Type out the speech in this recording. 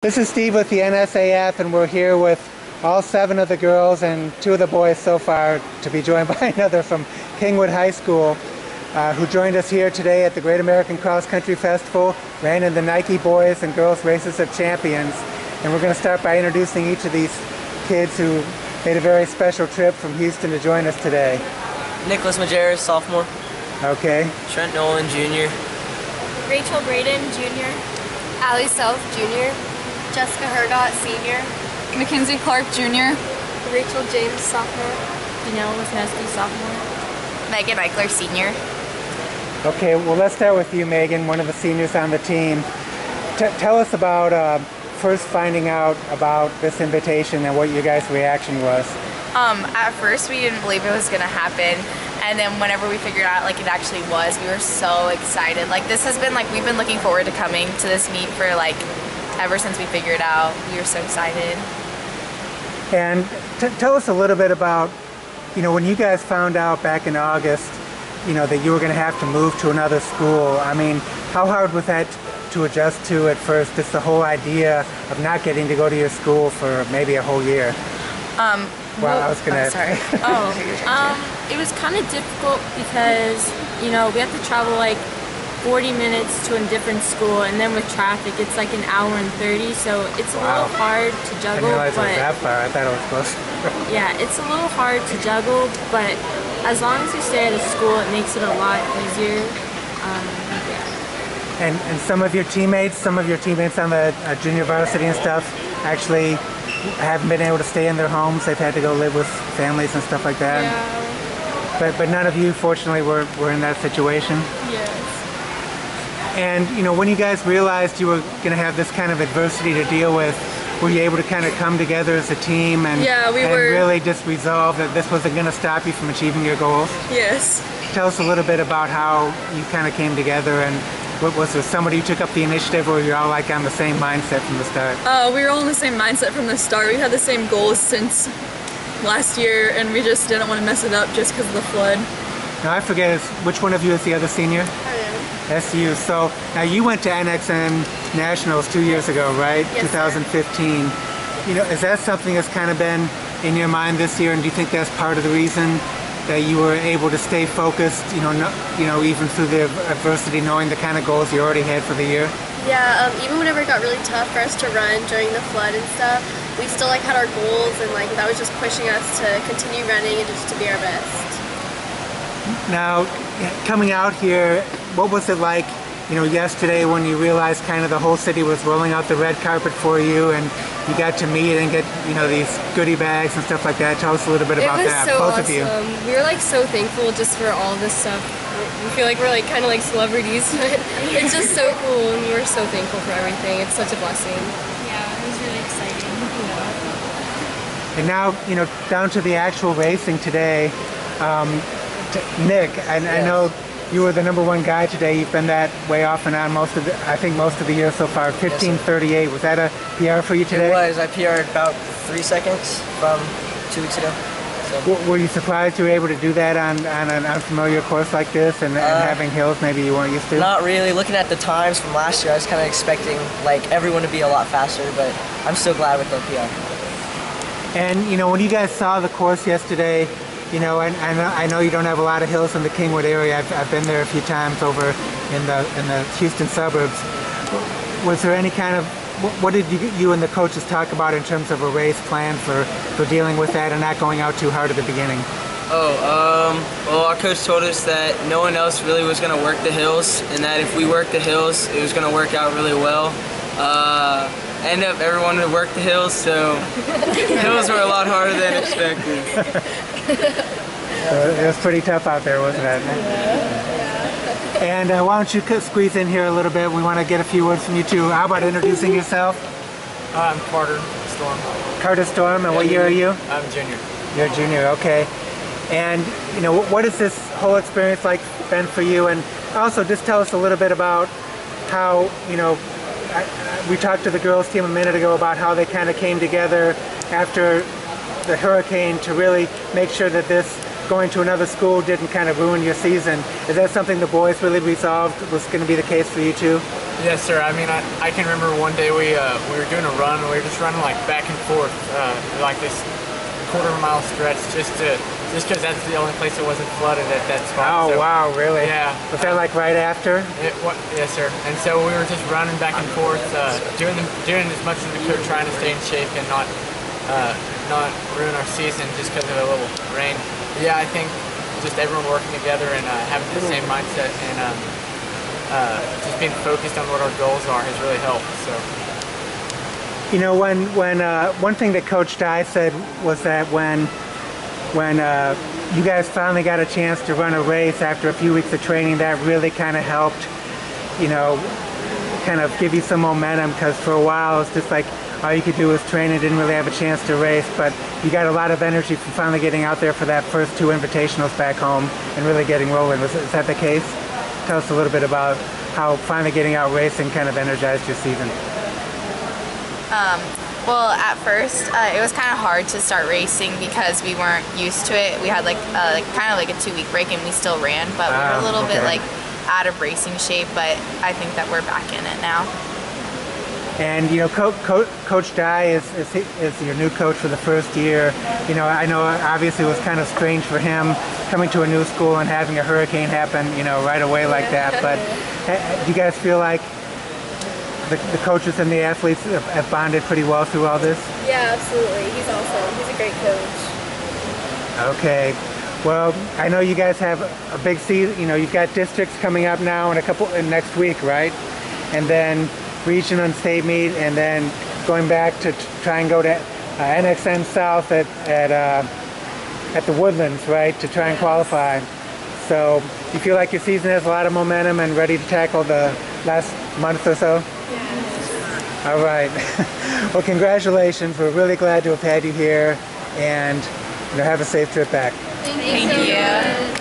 This is Steve with the NSAF, and we're here with all 7 of the girls and 2 of the boys so far, to be joined by another from Kingwood High School, who joined us here today at the Great American Cross Country Festival, ran in the Nike Boys and Girls Races of Champions. And we're going to start by introducing each of these kids who made a very special trip from Houston to join us today. Nick Majerus, sophomore. Okay. Trent Nolen, junior. Rachel Braden, junior. Allie, soph, junior. Jessica Hergot, senior. McKenzie Clark, junior. Rachel James, sophomore. Daniela Wisniewski, sophomore. Megan Eichler, senior. Okay, well, let's start with you, Megan, one of the seniors on the team. Tell us about first finding out about this invitation and what your guys' reaction was. At first we didn't believe it was going to happen, and then whenever we figured out like it actually was, we were so excited. Like, this has been like, we've been looking forward to coming to this meet for like ever since we figured it out. We were so excited. And tell us a little bit about, you know, when you guys found out back in August, you know, that you were going to have to move to another school. I mean, how hard was that to adjust to at first, just the whole idea of not getting to go to your school for maybe a whole year? Well, I was going to... sorry. It was kind of difficult because, you know, we have to travel like 40 minutes to a different school, and then with traffic it's like an hour and 30, so it's a little hard to juggle. I didn't realize it was that far. I thought it was close. Yeah, it's a little hard to juggle, but as long as you stay at a school, it makes it a lot easier. Yeah. And some of your teammates on the junior varsity and stuff actually haven't been able to stay in their homes. They've had to go live with families and stuff like that. Yeah. But none of you, fortunately, were in that situation. Yes. And, you know, when you guys realized you were going to have this kind of adversity to deal with, were you able to kind of come together as a team and, really just resolve that this wasn't going to stop you from achieving your goals? Yes. Tell us a little bit about how you kind of came together, and was there somebody who took up the initiative, or you're all like on the same mindset from the start? We were all in the same mindset from the start. We had the same goals since last year, and we just didn't want to mess it up just because of the flood. Now I forget, which one of you is the other senior? SU. So now you went to NXN Nationals 2 years ago, right? Yes, 2015. You know, is that something that's kind of been in your mind this year, and do you think that's part of the reason that you were able to stay focused, even through the adversity, knowing the kind of goals you already had for the year? Yeah, even whenever it got really tough for us to run during the flood and stuff, we still like had our goals, and like that was just pushing us to continue running and just to be our best. Now, coming out here, what was it like, yesterday when you realized kind of the whole city was rolling out the red carpet for you, and you got to meet and get, these goodie bags and stuff like that? Tell us a little bit about that, so both awesome. of you. We were like so thankful just for all this stuff. We feel like we're like kind of like celebrities, but it's just so cool, and we're so thankful for everything. It's such a blessing. Yeah, it was really exciting. And now, down to the actual racing today. Nick, I know you were the #1 guy today. You've been that way off and on most of the year so far. 15:38. Was that a PR for you today? It was. I PR'd about 3 seconds from 2 weeks ago. So. Were you surprised you were able to do that on an unfamiliar course like this, and having hills maybe you weren't used to? Not really. Looking at the times from last year, I was kind of expecting like everyone to be a lot faster, but I'm still glad with the PR. And when you guys saw the course yesterday, and I know you don't have a lot of hills in the Kingwood area. I've been there a few times over in the Houston suburbs. Was there any kind of, what did you and the coaches talk about in terms of a race plan for dealing with that and not going out too hard at the beginning? Well, our coach told us that no one else really was going to work the hills, and that if we worked the hills, it was going to work out really well. End up everyone would work the hills, so the hills were a lot harder than expected. It was pretty tough out there, wasn't it? And why don't you squeeze in here a little bit? We want to get a few words from you too. How about introducing yourself? I'm Carter Storm. Carter Storm, and what year are you? I'm junior. You're a junior, okay. And what has this whole experience like been for you? And also just tell us a little bit about how, we talked to the girls team a minute ago about how they kind of came together after the hurricane to really make sure that this going to another school didn't kind of ruin your season. Is that something the boys really resolved was going to be the case for you too? Yes, sir. I mean, I can remember one day we were doing a run. We were just running like back and forth, like this quarter-mile stretch, just because that's the only place that wasn't flooded at that spot. Oh, so, wow, really? Yeah. Was that like right after? Yes, sir. And so we were just running back and forth, doing as much as we could, trying to stay in shape and not ruin our season just because of a little rain. But yeah, I think just everyone working together and having the same mindset and just being focused on what our goals are has really helped. So. You know, when one thing that Coach Dye said was that when you guys finally got a chance to run a race after a few weeks of training, that really kind of helped, you know, kind of give you some momentum, because for a while it was just like all you could do was train and didn't really have a chance to race, but you got a lot of energy from finally getting out there for that first 2 invitationals back home and really getting rolling. Is that the case? Tell us a little bit about how finally getting out racing kind of energized your season. Well, at first, it was kind of hard to start racing because we weren't used to it. We had kind of like a 2-week break and we still ran, but we were a little bit like out of racing shape, but I think that we're back in it now. And you know, Coach Dye is your new coach for the first year. You know, I know obviously it was kind of strange for him coming to a new school and having a hurricane happen, you know, right away like that. But do you guys feel like the coaches and the athletes have bonded pretty well through all this? Yeah, absolutely. He's awesome. He's a great coach. Okay. Well, I know you guys have a big season. You know, you've got districts coming up now in next week, right? And then region and state meet, and then going back to try and go to NXN South at the Woodlands, right, to try and qualify. So you feel like your season has a lot of momentum and ready to tackle the last month or so? Yes. All right. Well, congratulations. We're really glad to have had you here, and have a safe trip back. Thank you.